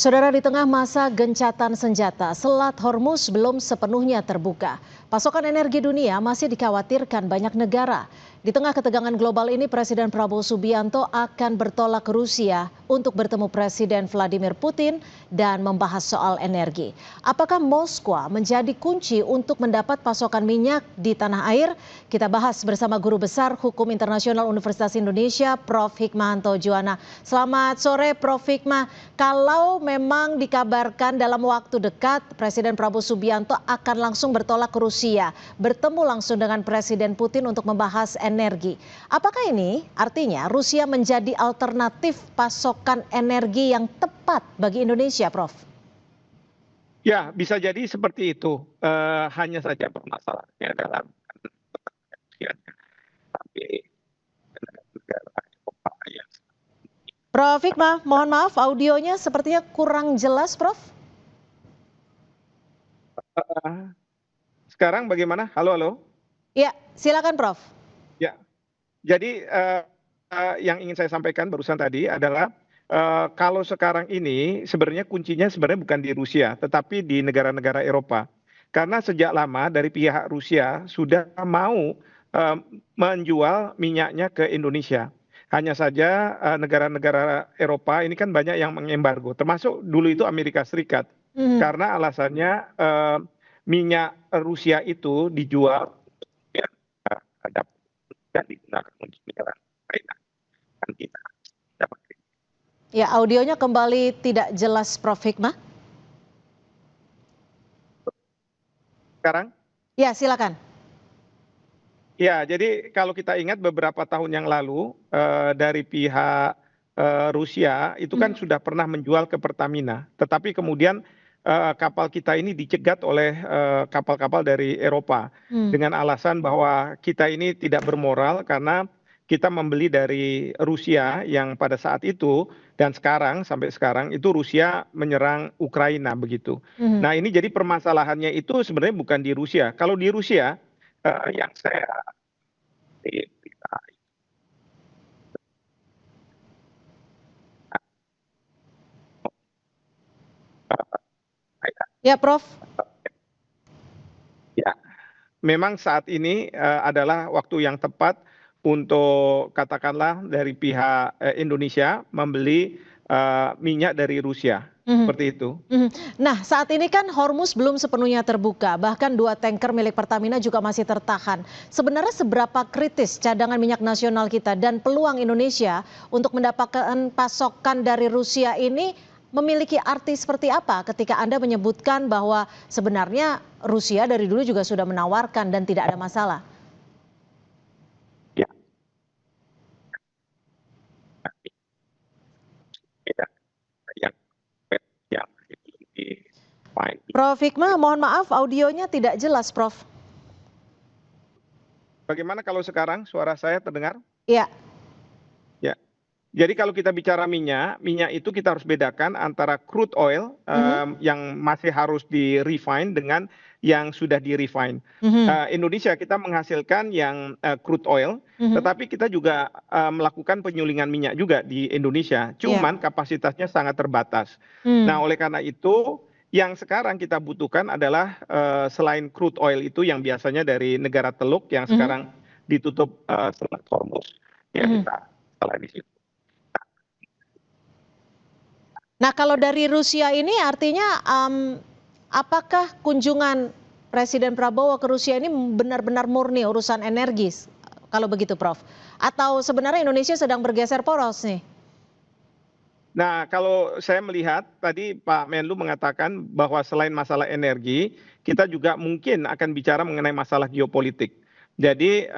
Saudara, di tengah masa gencatan senjata, Selat Hormuz belum sepenuhnya terbuka. Pasokan energi dunia masih dikhawatirkan banyak negara. Di tengah ketegangan global ini, Presiden Prabowo Subianto akan bertolak ke Rusia untuk bertemu Presiden Vladimir Putin dan membahas soal energi. Apakah Moskwa menjadi kunci untuk mendapat pasokan minyak di tanah air? Kita bahas bersama Guru Besar Hukum Internasional Universitas Indonesia, Prof. Hikmahanto Juwana. Selamat sore, Prof. Hikmah. Kalau memang dikabarkan dalam waktu dekat Presiden Prabowo Subianto akan langsung bertolak ke Rusia, bertemu langsung dengan Presiden Putin untuk membahas energi. Apakah ini artinya Rusia menjadi alternatif pasokan energi yang tepat bagi Indonesia, Prof? Ya, bisa jadi seperti itu. Hanya saja permasalahannya dalam tapi negara Eropa yang Prof. Hikmah, mohon maaf audionya sepertinya kurang jelas, Prof. sekarang bagaimana? Halo, halo. Ya, silakan, Prof. Ya, jadi yang ingin saya sampaikan barusan tadi adalah kalau sekarang ini sebenarnya kuncinya sebenarnya bukan di Rusia, tetapi di negara-negara Eropa. Karena sejak lama dari pihak Rusia sudah mau menjual minyaknya ke Indonesia. Hanya saja negara-negara Eropa ini kan banyak yang mengembargo, termasuk dulu itu Amerika Serikat. Karena alasannya minyak Rusia itu dijual ya, dan digunakan untuk menyerang Ukraina. Kan kita dapat. Ya, audionya kembali tidak jelas, Prof. Hikmah. Sekarang? Ya, silakan. Ya, jadi kalau kita ingat beberapa tahun yang lalu dari pihak Rusia itu kan sudah pernah menjual ke Pertamina, tetapi kemudian kapal kita ini dicegat oleh kapal-kapal dari Eropa dengan alasan bahwa kita ini tidak bermoral karena kita membeli dari Rusia yang pada saat itu dan sekarang sampai sekarang itu Rusia menyerang Ukraina begitu. Nah, ini jadi permasalahannya itu sebenarnya bukan di Rusia. Kalau di Rusia yang saya Ya, Prof. ya, memang saat ini adalah waktu yang tepat untuk katakanlah dari pihak Indonesia membeli minyak dari Rusia. Seperti itu. Nah, saat ini kan Hormuz belum sepenuhnya terbuka, bahkan 2 tanker milik Pertamina juga masih tertahan. Sebenarnya seberapa kritis cadangan minyak nasional kita dan peluang Indonesia untuk mendapatkan pasokan dari Rusia ini memiliki arti seperti apa ketika Anda menyebutkan bahwa sebenarnya Rusia dari dulu juga sudah menawarkan dan tidak ada masalah? Ya. Yang Prof. Hikmah, mohon maaf audionya tidak jelas, Prof. Bagaimana kalau sekarang suara saya terdengar? Ya. Ya. Jadi kalau kita bicara minyak itu kita harus bedakan antara crude oil yang masih harus di-refine dengan yang sudah di-refine. Indonesia kita menghasilkan yang crude oil, tetapi kita juga melakukan penyulingan minyak juga di Indonesia. Cuman kapasitasnya sangat terbatas. Nah, oleh karena itu yang sekarang kita butuhkan adalah selain crude oil itu yang biasanya dari negara Teluk yang sekarang ditutup Selat Hormuz. Ya, kita salah di situ. Nah, kalau dari Rusia ini artinya apakah kunjungan Presiden Prabowo ke Rusia ini benar-benar murni urusan energis, kalau begitu, Prof? Atau sebenarnya Indonesia sedang bergeser poros nih? Nah, kalau saya melihat tadi Pak Menlu mengatakan bahwa selain masalah energi, kita juga mungkin akan bicara mengenai masalah geopolitik. Jadi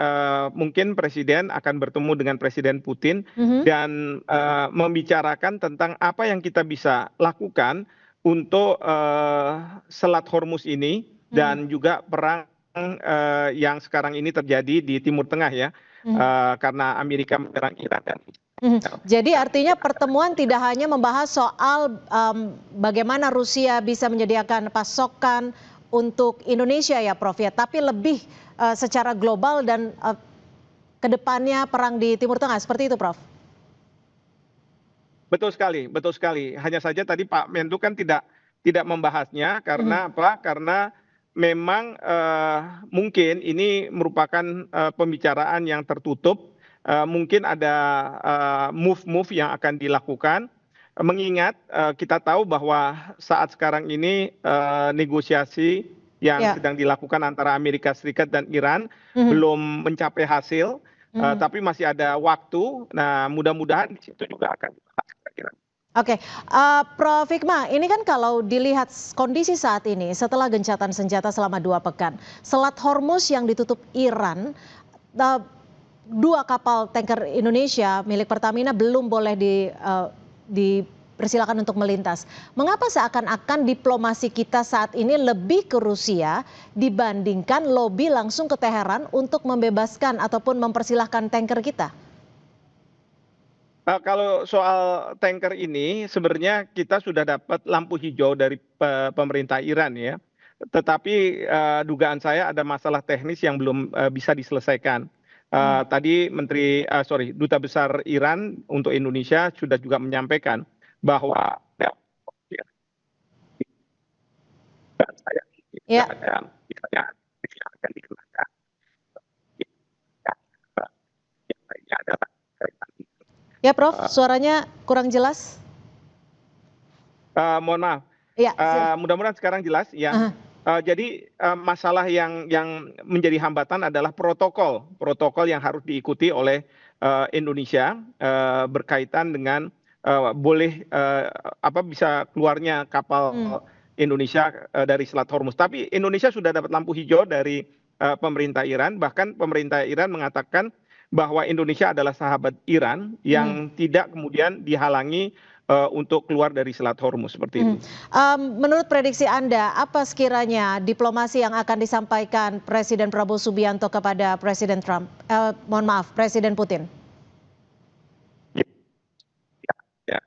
mungkin Presiden akan bertemu dengan Presiden Putin dan membicarakan tentang apa yang kita bisa lakukan untuk Selat Hormuz ini dan juga perang yang sekarang ini terjadi di Timur Tengah ya, karena Amerika menyerang Iran dan Jadi artinya pertemuan tidak hanya membahas soal bagaimana Rusia bisa menyediakan pasokan untuk Indonesia ya, Prof, ya, tapi lebih secara global dan kedepannya perang di Timur Tengah, seperti itu, Prof? Betul sekali, betul sekali. Hanya saja tadi Pak Menlu kan tidak membahasnya Mhm. karena apa? Karena memang mungkin ini merupakan pembicaraan yang tertutup. Mungkin ada move-move yang akan dilakukan. Mengingat kita tahu bahwa saat sekarang ini negosiasi yang Ya. sedang dilakukan antara Amerika Serikat dan Iran Mhm. belum mencapai hasil, Mhm. tapi masih ada waktu. Nah, mudah-mudahan di situ juga akan dibahas, kira-kira. Oke, Prof. Hikmah, ini kan kalau dilihat kondisi saat ini setelah gencatan senjata selama 2 pekan, Selat Hormuz yang ditutup Iran, eee, 2 kapal tanker Indonesia milik Pertamina belum boleh dipersilakan untuk melintas. Mengapa seakan-akan diplomasi kita saat ini lebih ke Rusia dibandingkan lobi langsung ke Teheran untuk membebaskan ataupun mempersilahkan tanker kita? Kalau soal tanker ini sebenarnya kita sudah dapat lampu hijau dari pemerintah Iran ya. Tetapi dugaan saya ada masalah teknis yang belum bisa diselesaikan. Mmm. Tadi Duta Besar Iran untuk Indonesia sudah juga menyampaikan bahwa ya, ya, dugaan saya tidak Ya. ada misalnya yang akan dikenakan. Ya, yang lainnya adalah kaitan. Ya, Prof, suaranya kurang jelas. Mohon maaf. Iya, Mudah-mudahan sekarang jelas ya. ah. Jadi masalah yang menjadi hambatan adalah protokol yang harus diikuti oleh Indonesia berkaitan dengan boleh bisa keluarnya Mmm. kapal Indonesia dari Selat Hormuz. Tapi Indonesia sudah dapat lampu hijau dari pemerintah Iran, bahkan pemerintah Iran mengatakan bahwa Indonesia adalah sahabat Iran Mhm. yang tidak kemudian dihalangi untuk keluar dari Selat Hormuz seperti Mhm. itu. Menurut prediksi Anda, apa sekiranya diplomasi yang akan disampaikan Presiden Prabowo Subianto kepada Presiden Trump, mohon maaf, Presiden Putin? Ya,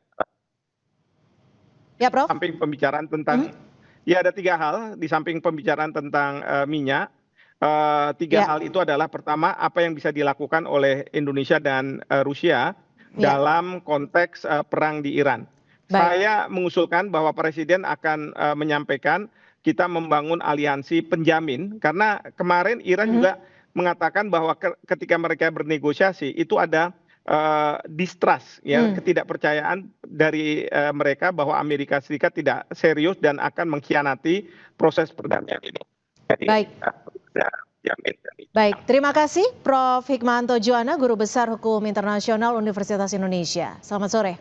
Ya, Prof? samping pembicaraan Mhm. tentang ya ada 3 hal di samping pembicaraan tentang minyak, 3 Ya. hal itu adalah pertama apa yang bisa dilakukan oleh Indonesia dan Rusia Ya. dalam konteks perang di Iran. Baik. Saya mengusulkan bahwa presiden akan menyampaikan kita membangun aliansi penjamin karena kemarin Iran Mhm. juga mengatakan bahwa ketika mereka bernegosiasi itu ada distrust ya, Mmm. ketidakpercayaan dari mereka bahwa Amerika Serikat tidak serius dan akan mengkhianati proses perdamaian ini. Jadi Baik. ya, jamin dari Baik, terima kasih Prof. Hikmahanto Juwana, Guru Besar Hukum Internasional Universitas Indonesia. Selamat sore.